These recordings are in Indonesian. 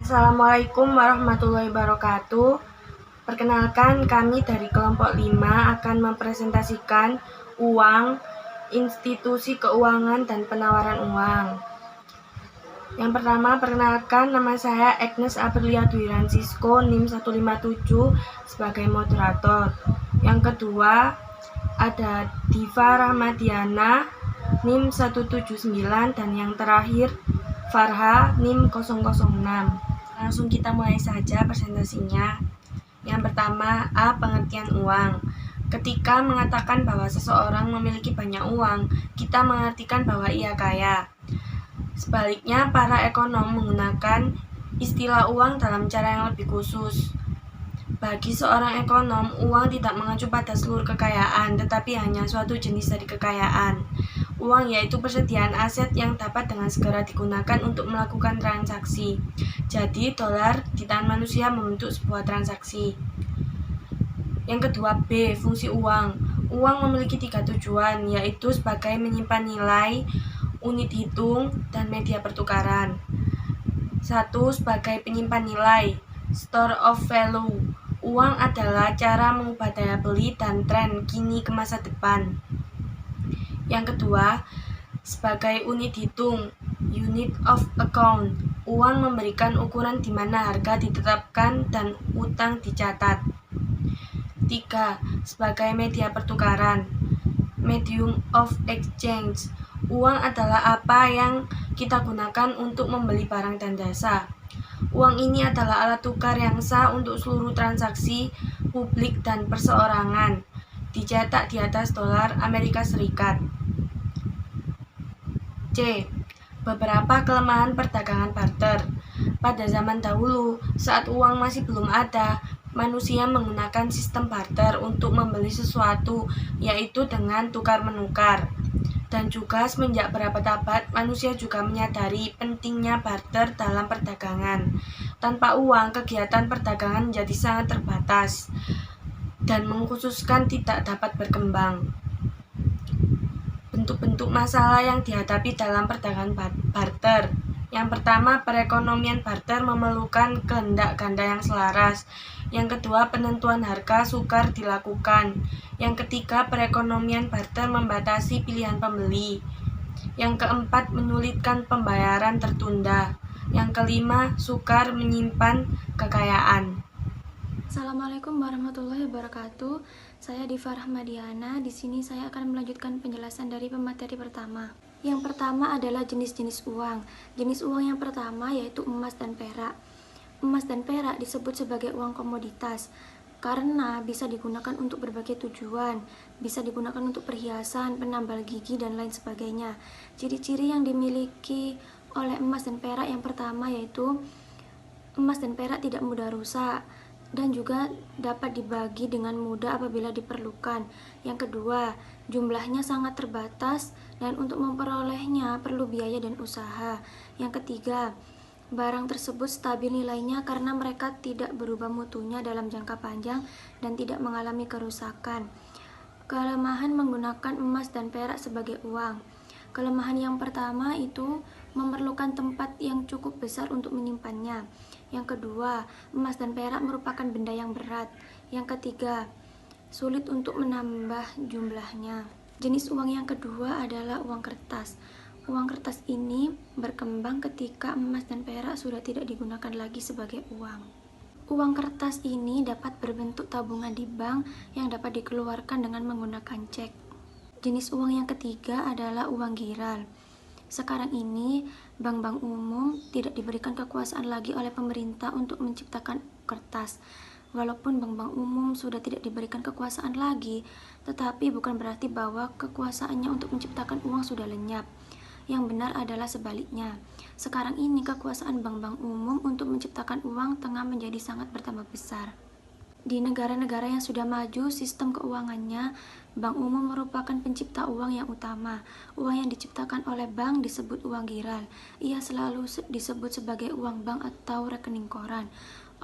Assalamualaikum warahmatullahi wabarakatuh. Perkenalkan, kami dari kelompok 5 akan mempresentasikan uang, institusi keuangan, dan penawaran uang. Yang pertama, perkenalkan, nama saya Agnes Aprilia Dwi Francisco, NIM 157 sebagai moderator. Yang kedua, ada Diva Rahmadiana, NIM 179, dan yang terakhir Farha, NIM 006. Langsung kita mulai saja presentasinya. Yang pertama, A. Pengertian uang. Ketika mengatakan bahwa seseorang memiliki banyak uang, kita mengartikan bahwa ia kaya. Sebaliknya, para ekonom menggunakan istilah uang dalam cara yang lebih khusus. Bagi seorang ekonom, uang tidak mengacu pada seluruh kekayaan, tetapi hanya suatu jenis dari kekayaan. Uang yaitu persediaan aset yang dapat dengan segera digunakan untuk melakukan transaksi. Jadi, dolar di tangan manusia membentuk sebuah transaksi. Yang kedua, B. Fungsi uang. Uang memiliki 3 tujuan, yaitu sebagai menyimpan nilai, unit hitung, dan media pertukaran. 1. Sebagai penyimpan nilai, store of value. Uang adalah cara mengubah daya beli dan tren kini ke masa depan. Yang kedua, sebagai unit hitung, unit of account. Uang memberikan ukuran di mana harga ditetapkan dan utang dicatat. 3. Sebagai media pertukaran, medium of exchange. Uang adalah apa yang kita gunakan untuk membeli barang dan jasa. Uang ini adalah alat tukar yang sah untuk seluruh transaksi publik dan perseorangan. Dicetak di atas dolar Amerika Serikat. C. Beberapa kelemahan perdagangan barter. Pada zaman dahulu, saat uang masih belum ada, manusia menggunakan sistem barter untuk membeli sesuatu, yaitu dengan tukar-menukar. Dan juga semenjak berabad-abad, manusia juga menyadari pentingnya barter dalam perdagangan. Tanpa uang, kegiatan perdagangan menjadi sangat terbatas dan mengkhususkan tidak dapat berkembang. Bentuk-bentuk masalah yang dihadapi dalam perdagangan barter. Yang pertama, perekonomian barter memerlukan kehendak ganda yang selaras. Yang kedua, penentuan harga sukar dilakukan. Yang ketiga, perekonomian barter membatasi pilihan pembeli. Yang keempat, menyulitkan pembayaran tertunda. Yang kelima, sukar menyimpan kekayaan. Assalamualaikum warahmatullahi wabarakatuh. Saya Diva Rahmadiana. Di sini saya akan melanjutkan penjelasan dari pemateri pertama. Yang pertama adalah jenis-jenis uang. Jenis uang yang pertama yaitu emas dan perak. Emas dan perak disebut sebagai uang komoditas karena bisa digunakan untuk berbagai tujuan, bisa digunakan untuk perhiasan, penambal gigi, dan lain sebagainya. Ciri-ciri yang dimiliki oleh emas dan perak yang pertama yaitu emas dan perak tidak mudah rusak dan juga dapat dibagi dengan mudah apabila diperlukan. Yang kedua, jumlahnya sangat terbatas dan untuk memperolehnya perlu biaya dan usaha. Yang ketiga, barang tersebut stabil nilainya karena mereka tidak berubah mutunya dalam jangka panjang dan tidak mengalami kerusakan. Kelemahan menggunakan emas dan perak sebagai uang. Kelemahan yang pertama itu memerlukan tempat yang cukup besar untuk menyimpannya. Yang kedua, emas dan perak merupakan benda yang berat. Yang ketiga, sulit untuk menambah jumlahnya. Jenis uang yang kedua adalah uang kertas. Uang kertas ini berkembang ketika emas dan perak sudah tidak digunakan lagi sebagai uang. Uang kertas ini dapat berbentuk tabungan di bank yang dapat dikeluarkan dengan menggunakan cek. Jenis uang yang ketiga adalah uang giral. Sekarang ini, bank-bank umum tidak diberikan kekuasaan lagi oleh pemerintah untuk menciptakan kertas. Walaupun bank-bank umum sudah tidak diberikan kekuasaan lagi, tetapi bukan berarti bahwa kekuasaannya untuk menciptakan uang sudah lenyap. Yang benar adalah sebaliknya. Sekarang ini kekuasaan bank-bank umum untuk menciptakan uang tengah menjadi sangat bertambah besar. Di negara-negara yang sudah maju, sistem keuangannya, bank umum merupakan pencipta uang yang utama. Uang yang diciptakan oleh bank disebut uang giral. Ia selalu disebut sebagai uang bank atau rekening koran.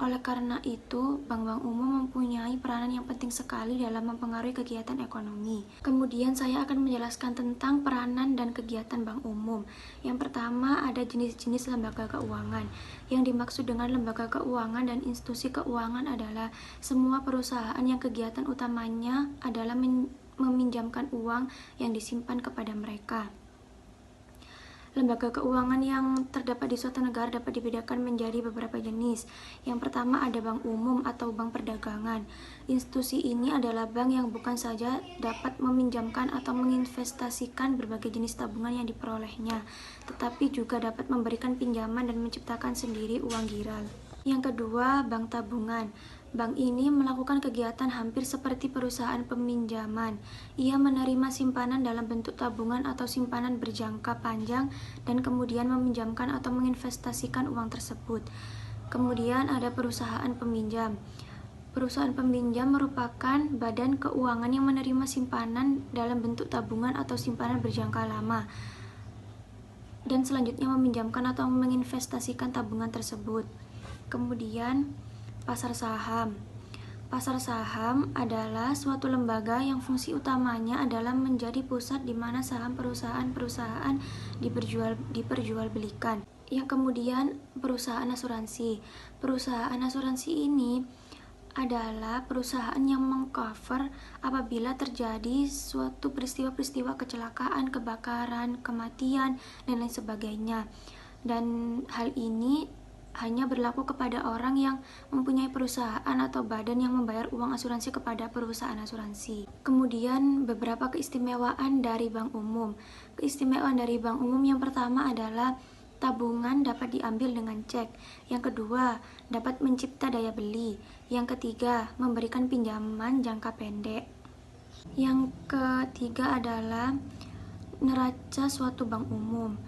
Oleh karena itu, bank-bank umum mempunyai peranan yang penting sekali dalam mempengaruhi kegiatan ekonomi. Kemudian saya akan menjelaskan tentang peranan dan kegiatan bank umum. Yang pertama ada jenis-jenis lembaga keuangan. Yang dimaksud dengan lembaga keuangan dan institusi keuangan adalah semua perusahaan yang kegiatan utamanya adalah meminjamkan uang yang disimpan kepada mereka. Lembaga keuangan yang terdapat di suatu negara dapat dibedakan menjadi beberapa jenis. Yang pertama ada bank umum atau bank perdagangan. Institusi ini adalah bank yang bukan saja dapat meminjamkan atau menginvestasikan berbagai jenis tabungan yang diperolehnya, tetapi juga dapat memberikan pinjaman dan menciptakan sendiri uang giral. Yang kedua, bank tabungan. Bank ini melakukan kegiatan hampir seperti perusahaan peminjaman. Ia menerima simpanan dalam bentuk tabungan atau simpanan berjangka panjang dan kemudian meminjamkan atau menginvestasikan uang tersebut. Kemudian ada perusahaan peminjam. Perusahaan peminjam merupakan badan keuangan yang menerima simpanan dalam bentuk tabungan atau simpanan berjangka lama dan selanjutnya meminjamkan atau menginvestasikan tabungan tersebut. Kemudian pasar saham. Pasar saham adalah suatu lembaga yang fungsi utamanya adalah menjadi pusat di mana saham perusahaan-perusahaan diperjualbelikan. Yang kemudian perusahaan asuransi. Perusahaan asuransi ini adalah perusahaan yang mengcover apabila terjadi suatu peristiwa-peristiwa kecelakaan, kebakaran, kematian, dan lain sebagainya. Dan hal ini hanya berlaku kepada orang yang mempunyai perusahaan atau badan yang membayar uang asuransi kepada perusahaan asuransi. Kemudian beberapa keistimewaan dari bank umum. Keistimewaan dari bank umum yang pertama adalah tabungan dapat diambil dengan cek. Yang kedua, dapat mencipta daya beli. Yang ketiga, memberikan pinjaman jangka pendek. Yang ketiga adalah neraca suatu bank umum.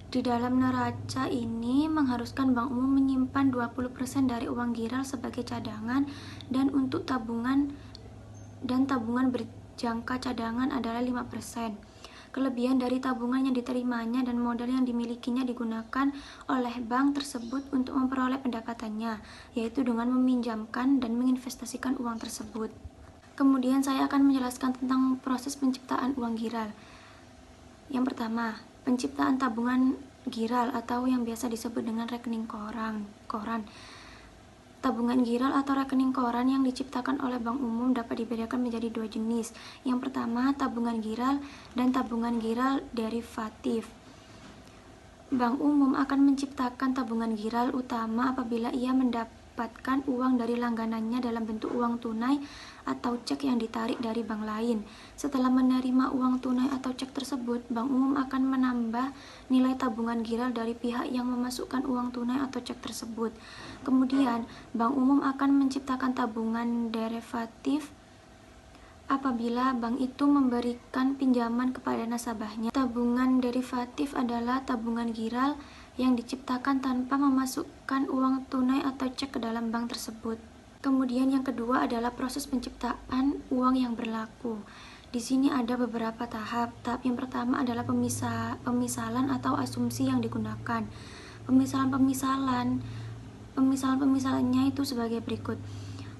Di dalam neraca ini mengharuskan bank umum menyimpan 20% dari uang giral sebagai cadangan dan untuk tabungan berjangka cadangan adalah 5%. Kelebihan dari tabungan yang diterimanya dan modal yang dimilikinya digunakan oleh bank tersebut untuk memperoleh pendapatannya, yaitu dengan meminjamkan dan menginvestasikan uang tersebut. Kemudian saya akan menjelaskan tentang proses penciptaan uang giral. Yang pertama, penciptaan tabungan giral atau yang biasa disebut dengan rekening koran. Tabungan giral atau rekening koran yang diciptakan oleh bank umum dapat dibedakan menjadi dua jenis. Yang pertama, tabungan giral dan tabungan giral derivatif. Bank umum akan menciptakan tabungan giral utama apabila ia mendapatkan uang dari langganannya dalam bentuk uang tunai atau cek yang ditarik dari bank lain. Setelah menerima uang tunai atau cek tersebut, bank umum akan menambah nilai tabungan giral dari pihak yang memasukkan uang tunai atau cek tersebut. Kemudian, bank umum akan menciptakan tabungan derivatif apabila bank itu memberikan pinjaman kepada nasabahnya. Tabungan derivatif adalah tabungan giral yang diciptakan tanpa memasukkan uang tunai atau cek ke dalam bank tersebut. Kemudian yang kedua adalah proses penciptaan uang yang berlaku. Di sini ada beberapa tahap. Tahap yang pertama adalah pemisalan atau asumsi yang digunakan. Pemisalannya itu sebagai berikut.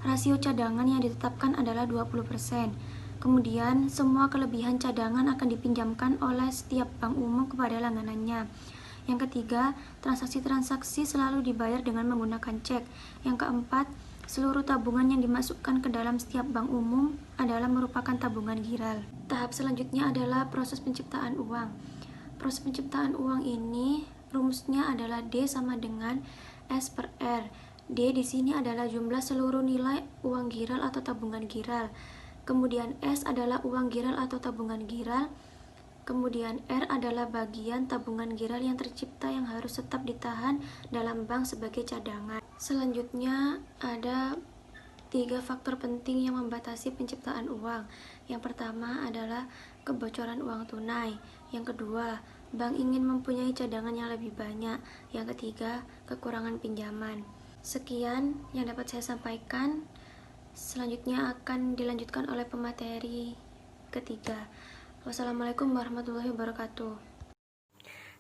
Rasio cadangan yang ditetapkan adalah 20%. Kemudian, semua kelebihan cadangan akan dipinjamkan oleh setiap bank umum kepada langganannya. Yang ketiga, transaksi-transaksi selalu dibayar dengan menggunakan cek. Yang keempat, seluruh tabungan yang dimasukkan ke dalam setiap bank umum adalah merupakan tabungan giral. Tahap selanjutnya adalah proses penciptaan uang. Proses penciptaan uang ini rumusnya adalah D sama dengan S per R. D di sini adalah jumlah seluruh nilai uang giral atau tabungan giral. Kemudian S adalah uang giral atau tabungan giral. Kemudian R adalah bagian tabungan giral yang tercipta yang harus tetap ditahan dalam bank sebagai cadangan. Selanjutnya ada 3 faktor penting yang membatasi penciptaan uang. Yang pertama adalah kebocoran uang tunai. Yang kedua, bank ingin mempunyai cadangan yang lebih banyak. Yang ketiga, kekurangan pinjaman. Sekian yang dapat saya sampaikan. Selanjutnya akan dilanjutkan oleh pemateri ketiga. Wassalamualaikum warahmatullahi wabarakatuh.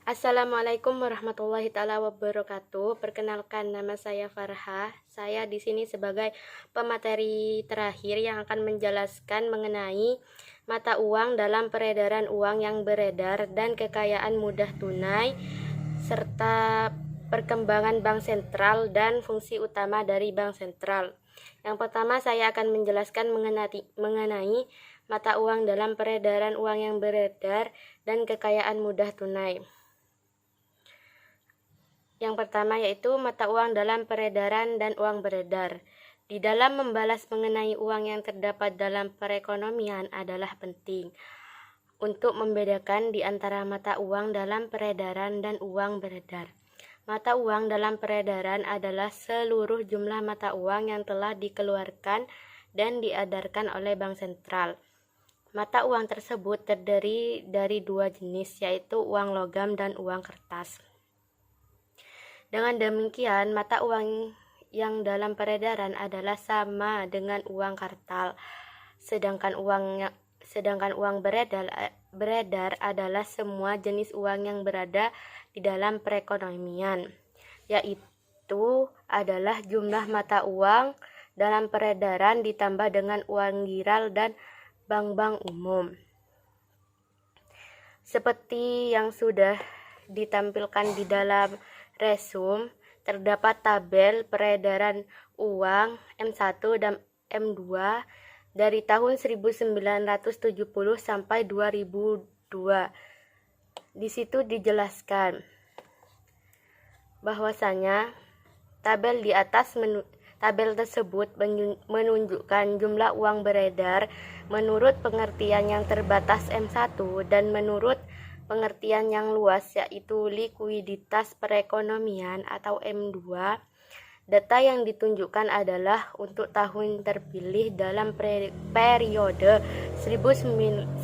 Assalamualaikum warahmatullahi taala wabarakatuh. Perkenalkan, nama saya Farha. Saya di sini sebagai pemateri terakhir yang akan menjelaskan mengenai mata uang dalam peredaran uang yang beredar dan kekayaan mudah tunai serta perkembangan bank sentral dan fungsi utama dari bank sentral. Yang pertama, saya akan menjelaskan mengenai mata uang dalam peredaran uang yang beredar dan kekayaan mudah tunai. Yang pertama yaitu mata uang dalam peredaran dan uang beredar. Di dalam membalas mengenai uang yang terdapat dalam perekonomian adalah penting untuk membedakan di antara mata uang dalam peredaran dan uang beredar. Mata uang dalam peredaran adalah seluruh jumlah mata uang yang telah dikeluarkan dan diedarkan oleh bank sentral. Mata uang tersebut terdiri dari dua jenis, yaitu uang logam dan uang kertas. Dengan demikian, mata uang yang dalam peredaran adalah sama dengan uang kartal, sedangkan uang beredar adalah semua jenis uang yang berada di dalam perekonomian, yaitu adalah jumlah mata uang dalam peredaran ditambah dengan uang giral dan bank-bank umum. Seperti yang sudah ditampilkan di dalam resum, terdapat tabel peredaran uang M1 dan M2 dari tahun 1970 sampai 2002. Di situ dijelaskan bahwasanya tabel di atas tabel tersebut menunjukkan jumlah uang beredar menurut pengertian yang terbatas M1 dan menurut pengertian yang luas, yaitu likuiditas perekonomian atau M2. Data yang ditunjukkan adalah untuk tahun terpilih dalam periode 1970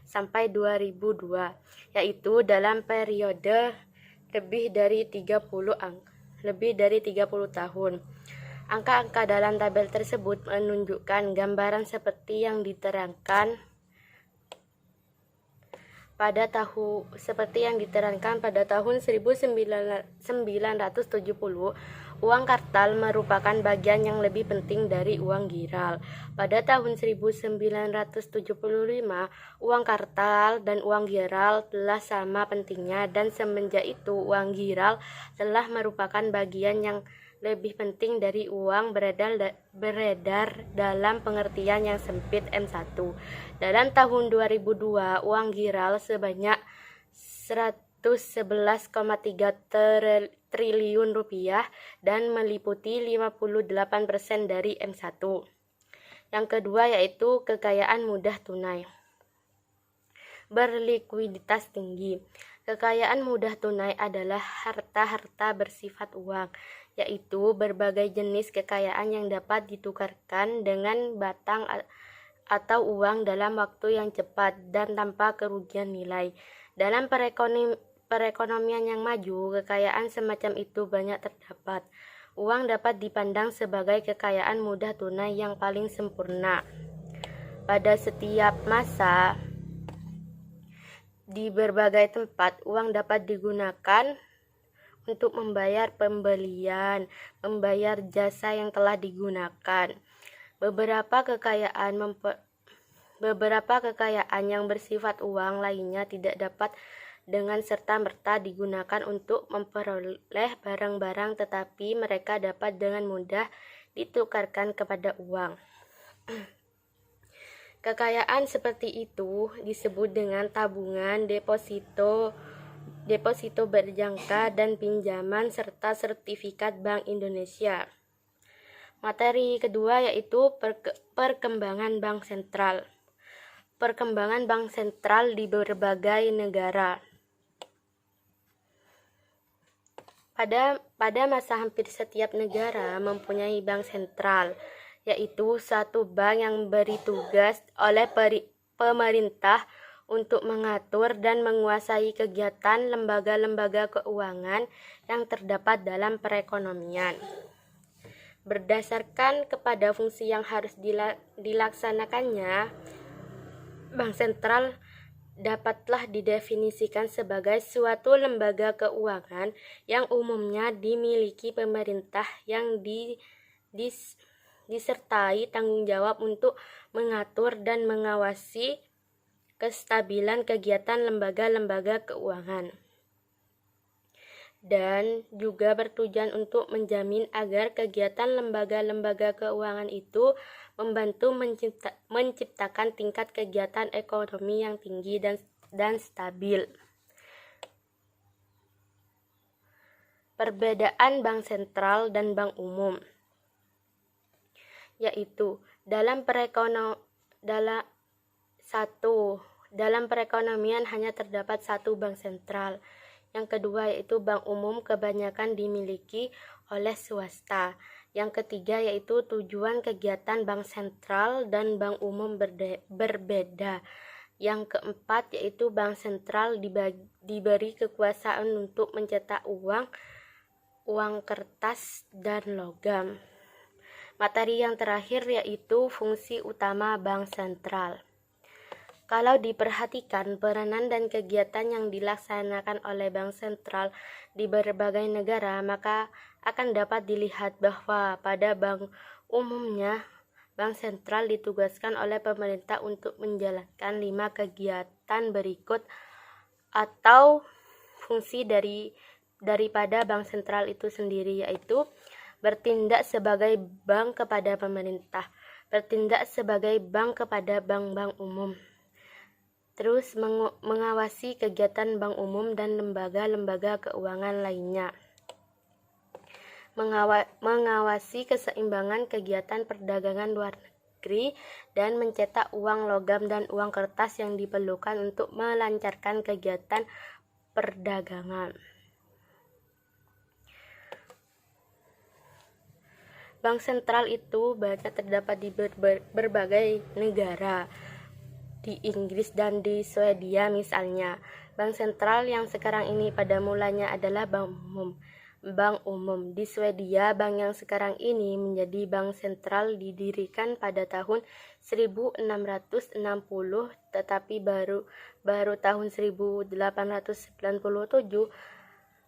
sampai 2002, yaitu dalam periode lebih dari 30 tahun. Angka-angka dalam tabel tersebut menunjukkan gambaran seperti yang diterangkan pada tahun 1970. Uang kartal merupakan bagian yang lebih penting dari uang giral. Pada tahun 1975, uang kartal dan uang giral telah sama pentingnya, dan semenjak itu uang giral telah merupakan bagian yang lebih penting dari uang beredar dalam pengertian yang sempit M1. Dalam tahun 2002, uang giral sebanyak 111,3 triliun rupiah dan meliputi 58% dari M1. Yang kedua yaitu kekayaan mudah tunai berlikuiditas tinggi. Kekayaan mudah tunai adalah harta-harta bersifat uang, yaitu berbagai jenis kekayaan yang dapat ditukarkan dengan batang atau uang dalam waktu yang cepat dan tanpa kerugian nilai. Dalam perekonomian yang maju, kekayaan semacam itu banyak terdapat. Uang dapat dipandang sebagai kekayaan mudah tunai yang paling sempurna. Pada setiap masa, di berbagai tempat, uang dapat digunakan untuk membayar pembelian, membayar jasa yang telah digunakan. Beberapa kekayaan yang bersifat uang lainnya tidak dapat dengan serta-merta digunakan untuk memperoleh barang-barang, tetapi mereka dapat dengan mudah ditukarkan kepada uang. Kekayaan seperti itu disebut dengan tabungan, deposito berjangka, dan pinjaman serta sertifikat Bank Indonesia. Materi kedua yaitu perkembangan bank sentral. Perkembangan bank sentral di berbagai negara. Pada masa hampir setiap negara mempunyai bank sentral, yaitu satu bank yang beri tugas oleh pemerintah untuk mengatur dan menguasai kegiatan lembaga-lembaga keuangan yang terdapat dalam perekonomian. Berdasarkan kepada fungsi yang harus dilaksanakannya, bank sentral dapatlah didefinisikan sebagai suatu lembaga keuangan yang umumnya dimiliki pemerintah yang disertai tanggung jawab untuk mengatur dan mengawasi kestabilan kegiatan lembaga-lembaga keuangan, dan juga bertujuan untuk menjamin agar kegiatan lembaga-lembaga keuangan itu membantu menciptakan tingkat kegiatan ekonomi yang tinggi dan stabil. Perbedaan bank sentral dan bank umum, yaitu dalam perekonomian hanya terdapat satu bank sentral. Yang kedua yaitu bank umum kebanyakan dimiliki oleh swasta. Yang ketiga yaitu tujuan kegiatan bank sentral dan bank umum berbeda. Yang keempat yaitu bank sentral diberi kekuasaan untuk mencetak uang kertas dan logam. Materi yang terakhir yaitu fungsi utama bank sentral. Kalau diperhatikan peranan dan kegiatan yang dilaksanakan oleh bank sentral di berbagai negara, maka akan dapat dilihat bahwa pada bank umumnya, bank sentral ditugaskan oleh pemerintah untuk menjalankan 5 kegiatan berikut atau fungsi daripada bank sentral itu sendiri, yaitu bertindak sebagai bank kepada pemerintah, bertindak sebagai bank kepada bank-bank umum, terus mengawasi kegiatan bank umum dan lembaga-lembaga keuangan lainnya, mengawasi keseimbangan kegiatan perdagangan luar negeri, dan mencetak uang logam dan uang kertas yang diperlukan untuk melancarkan kegiatan perdagangan. Bank sentral itu banyak terdapat di berbagai negara. Di Inggris dan di Swedia misalnya. Bank sentral yang sekarang ini pada mulanya adalah bank umum. Di Swedia, bank yang sekarang ini menjadi bank sentral didirikan pada tahun 1660, tetapi baru tahun 1897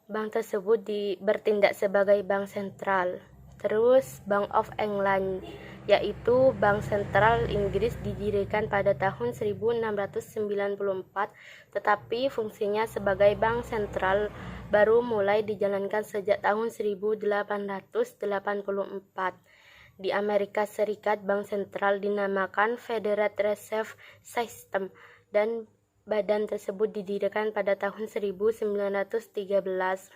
bank tersebut bertindak sebagai bank sentral. Terus Bank of England, yaitu Bank Sentral Inggris, didirikan pada tahun 1694, tetapi fungsinya sebagai bank sentral baru mulai dijalankan sejak tahun 1884. Di Amerika Serikat, bank sentral dinamakan Federal Reserve System, dan badan tersebut didirikan pada tahun 1913.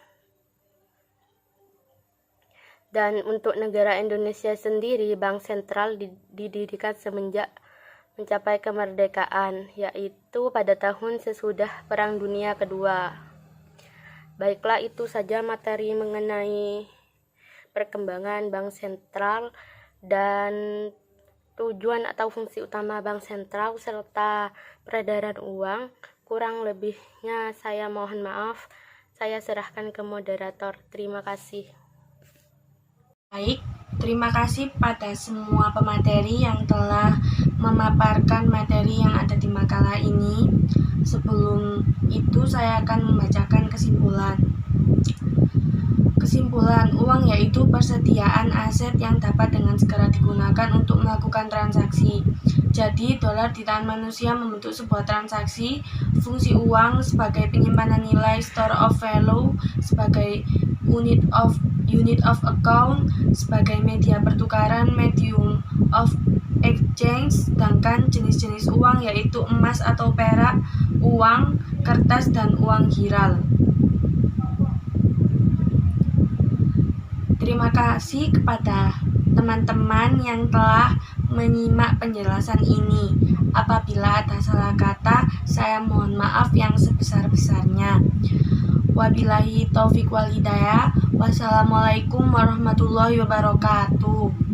Dan untuk negara Indonesia sendiri, bank sentral didirikan semenjak mencapai kemerdekaan, yaitu pada tahun sesudah Perang Dunia Kedua. Baiklah, itu saja materi mengenai perkembangan bank sentral dan tujuan atau fungsi utama bank sentral serta peredaran uang. Kurang lebihnya saya mohon maaf. Saya serahkan ke moderator. Terima kasih. Baik, terima kasih pada semua pemateri yang telah memaparkan materi yang ada di makalah ini. Sebelum itu saya akan membacakan kesimpulan. Kesimpulan, uang yaitu persediaan aset yang dapat dengan segera digunakan untuk melakukan transaksi. Jadi, dolar di tangan manusia membentuk sebuah transaksi. Fungsi uang sebagai penyimpanan nilai, store of value, sebagai unit of account, sebagai media pertukaran, medium of exchange. Sedangkan jenis-jenis uang yaitu emas atau perak, uang kertas, dan uang giral. Terima kasih kepada teman-teman yang telah menyimak penjelasan ini. Apabila ada salah kata, saya mohon maaf yang sebesar-besarnya. Wabillahi taufiq wal hidayah. Wassalamualaikum warahmatullahi wabarakatuh.